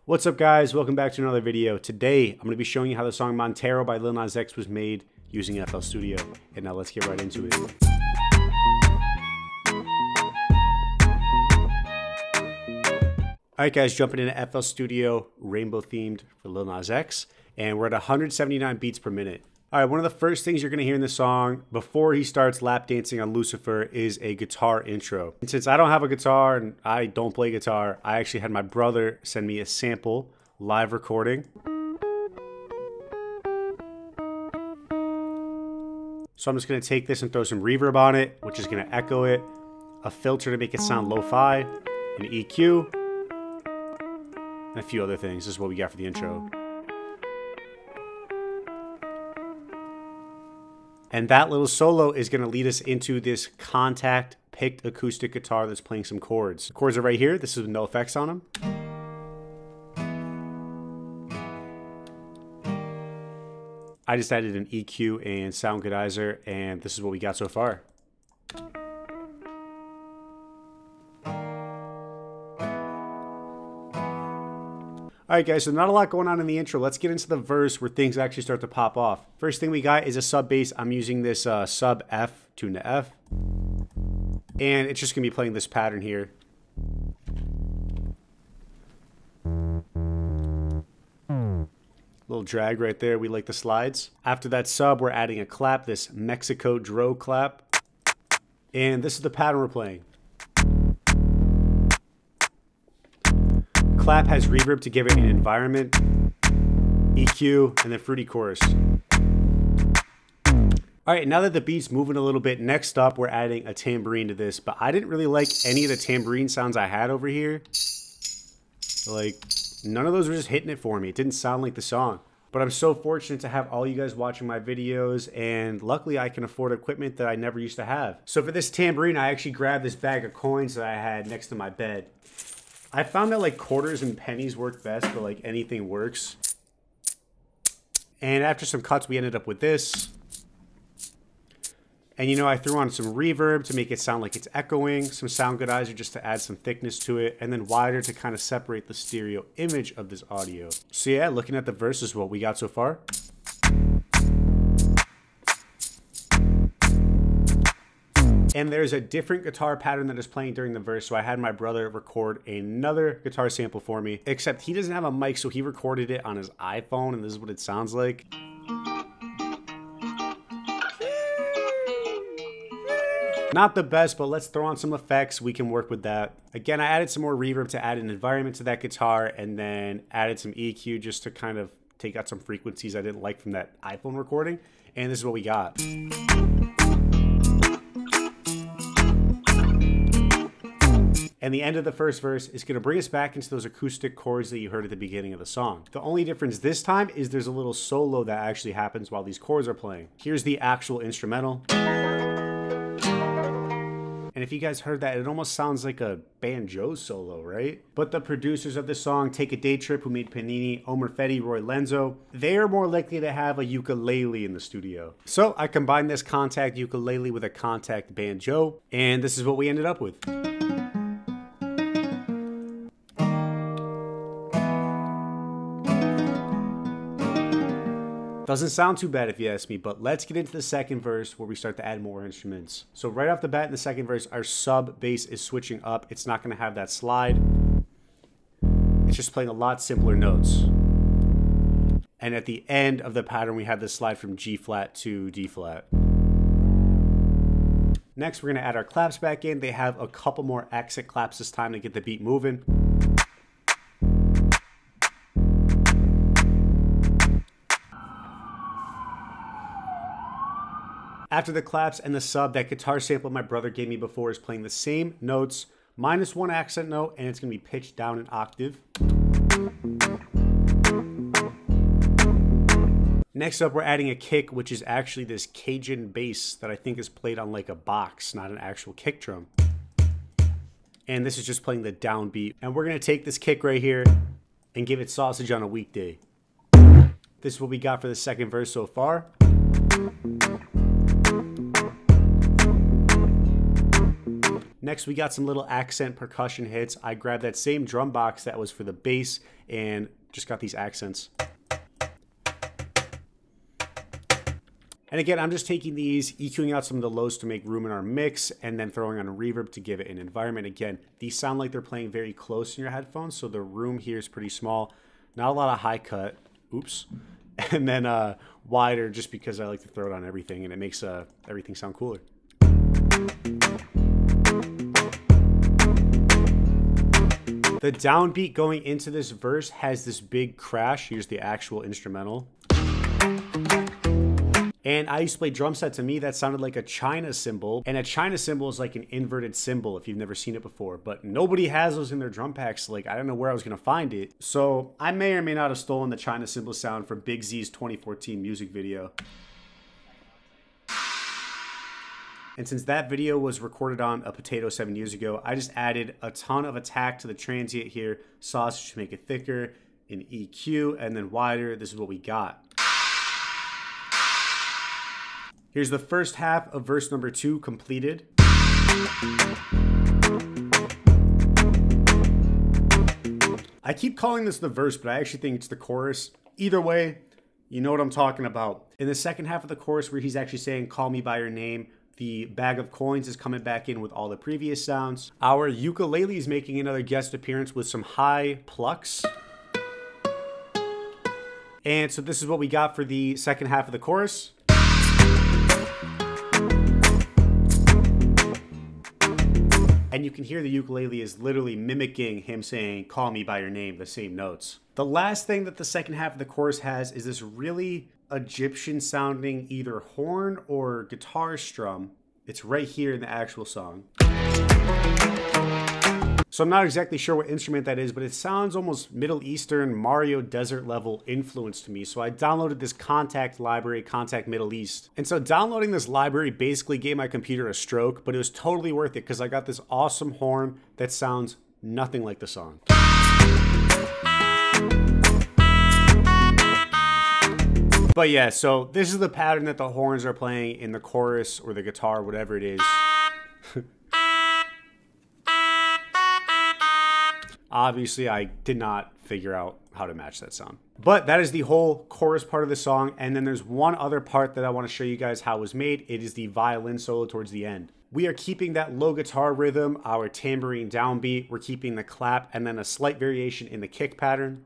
What's up guys, welcome back to another video. Today, I'm going to be showing you how the song Montero by Lil Nas X was made using FL Studio. And now let's get right into it. Alright guys, jumping into FL Studio, rainbow themed for Lil Nas X. And we're at 179 beats per minute. Alright, one of the first things you're going to hear in the song before he starts lap dancing on Lucifer is a guitar intro. And since I don't have a guitar and I don't play guitar, I actually had my brother send me a sample live recording. So I'm just going to take this and throw some reverb on it, which is going to echo it, a filter to make it sound lo-fi, an EQ, and a few other things. This is what we got for the intro. And that little solo is going to lead us into this contact picked acoustic guitar that's playing some chords. The chords are right here. This is with no effects on them. I just added an EQ and sound goodizer, and this is what we got so far. Alright guys, so not a lot going on in the intro. Let's get into the verse where things actually start to pop off. First thing we got is a sub bass. I'm using this sub F tuned to F. And it's just going to be playing this pattern here. Little drag right there. We like the slides. After that sub, we're adding a clap, this Mexico Dro clap. And this is the pattern we're playing. Clap has reverb to give it an environment, EQ, and then fruity chorus. Alright, now that the beat's moving a little bit, next up we're adding a tambourine to this, but I didn't really like any of the tambourine sounds I had over here. Like, none of those were just hitting it for me. It didn't sound like the song. But I'm so fortunate to have all you guys watching my videos, and luckily I can afford equipment that I never used to have. So for this tambourine, I actually grabbed this bag of coins that I had next to my bed. I found that like quarters and pennies work best, but like anything works. And after some cuts, we ended up with this. And you know, I threw on some reverb to make it sound like it's echoing, some sound goodizer just to add some thickness to it, and then wider to kind of separate the stereo image of this audio. So yeah, looking at the verse is what we got so far. And there's a different guitar pattern that is playing during the verse, so I had my brother record another guitar sample for me, except he doesn't have a mic, so he recorded it on his iPhone, and this is what it sounds like. Not the best, but let's throw on some effects. We can work with that. Again, I added some more reverb to add an environment to that guitar, and then added some EQ just to kind of take out some frequencies I didn't like from that iPhone recording, and this is what we got. And the end of the first verse is going to bring us back into those acoustic chords that you heard at the beginning of the song. The only difference this time is there's a little solo that actually happens while these chords are playing. Here's the actual instrumental. And if you guys heard that, it almost sounds like a banjo solo, right? But the producers of the song, Take a Day Trip, who made Panini, Omer Fedi, Roy Lenzo, they are more likely to have a ukulele in the studio. So I combined this contact ukulele with a contact banjo, and this is what we ended up with. Doesn't sound too bad if you ask me, but let's get into the second verse where we start to add more instruments. So right off the bat in the second verse, our sub bass is switching up. It's not going to have that slide. It's just playing a lot simpler notes. And at the end of the pattern, we have the slide from G flat to D flat. Next, we're going to add our claps back in. They have a couple more exit claps this time to get the beat moving. After the claps and the sub, that guitar sample my brother gave me before is playing the same notes, minus one accent note, and it's going to be pitched down an octave. Next up, we're adding a kick, which is actually this Cajun bass that I think is played on like a box, not an actual kick drum. And this is just playing the downbeat. And we're going to take this kick right here and give it sausage on a weekday. This is what we got for the second verse so far. Next, we got some little accent percussion hits. I grabbed that same drum box that was for the bass and just got these accents. And again, I'm just taking these, EQing out some of the lows to make room in our mix, and then throwing on a reverb to give it an environment. Again, these sound like they're playing very close in your headphones, so the room here is pretty small. Not a lot of high cut. Oops. And then wider, just because I like to throw it on everything, and it makes everything sound cooler. The downbeat going into this verse has this big crash. Here's the actual instrumental. And I used to play drum set. To me, that sounded like a China cymbal. And a China cymbal is like an inverted cymbal if you've never seen it before. But nobody has those in their drum packs. Like, I don't know where I was going to find it. So I may or may not have stolen the China cymbal sound from Big Z's 2014 music video. And since that video was recorded on a Potato 7 years ago, I just added a ton of attack to the transient here. Sausage to make it thicker, an EQ, and then wider. This is what we got. Here's the first half of verse number 2 completed. I keep calling this the verse, but I actually think it's the chorus. Either way, you know what I'm talking about. In the second half of the chorus where he's actually saying, "Call me by your name," the bag of coins is coming back in with all the previous sounds. Our ukulele is making another guest appearance with some high plucks. And so this is what we got for the second half of the chorus. And you can hear the ukulele is literally mimicking him saying, "Call me by your name," the same notes. The last thing that the second half of the chorus has is this really Egyptian sounding either horn or guitar strum. It's right here in the actual song. So I'm not exactly sure what instrument that is, but it sounds almost Middle Eastern Mario Desert level influence to me. So I downloaded this Contact library, Contact Middle East. And so downloading this library basically gave my computer a stroke, but it was totally worth it because I got this awesome horn that sounds nothing like the song. But yeah, so this is the pattern that the horns are playing in the chorus or the guitar, whatever it is. Obviously, I did not figure out how to match that sound. But that is the whole chorus part of the song. And then there's one other part that I want to show you guys how it was made. It is the violin solo towards the end. We are keeping that low guitar rhythm, our tambourine downbeat. We're keeping the clap and then a slight variation in the kick pattern.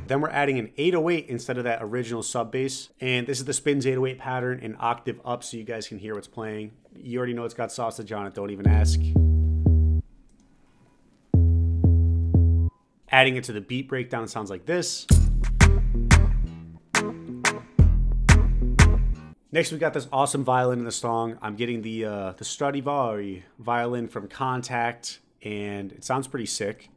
Then we're adding an 808 instead of that original sub bass. And this is the Spins 808 pattern, an octave up so you guys can hear what's playing. You already know it's got sausage on it, don't even ask. Adding it to the beat breakdown, it sounds like this. Next, we got this awesome violin in the song. I'm getting the Stradivari violin from Contact, and it sounds pretty sick.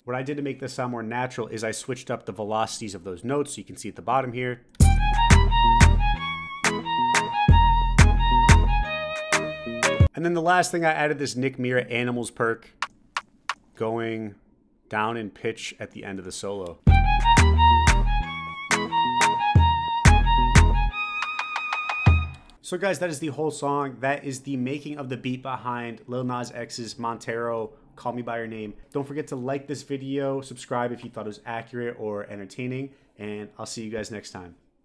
What I did to make this sound more natural is I switched up the velocities of those notes, so you can see at the bottom here. And then the last thing, I added this Nick Mira Animals perk going down in pitch at the end of the solo. So guys, that is the whole song. That is the making of the beat behind Lil Nas X's Montero, Call Me By Your Name. Don't forget to like this video, subscribe if you thought it was accurate or entertaining, and I'll see you guys next time.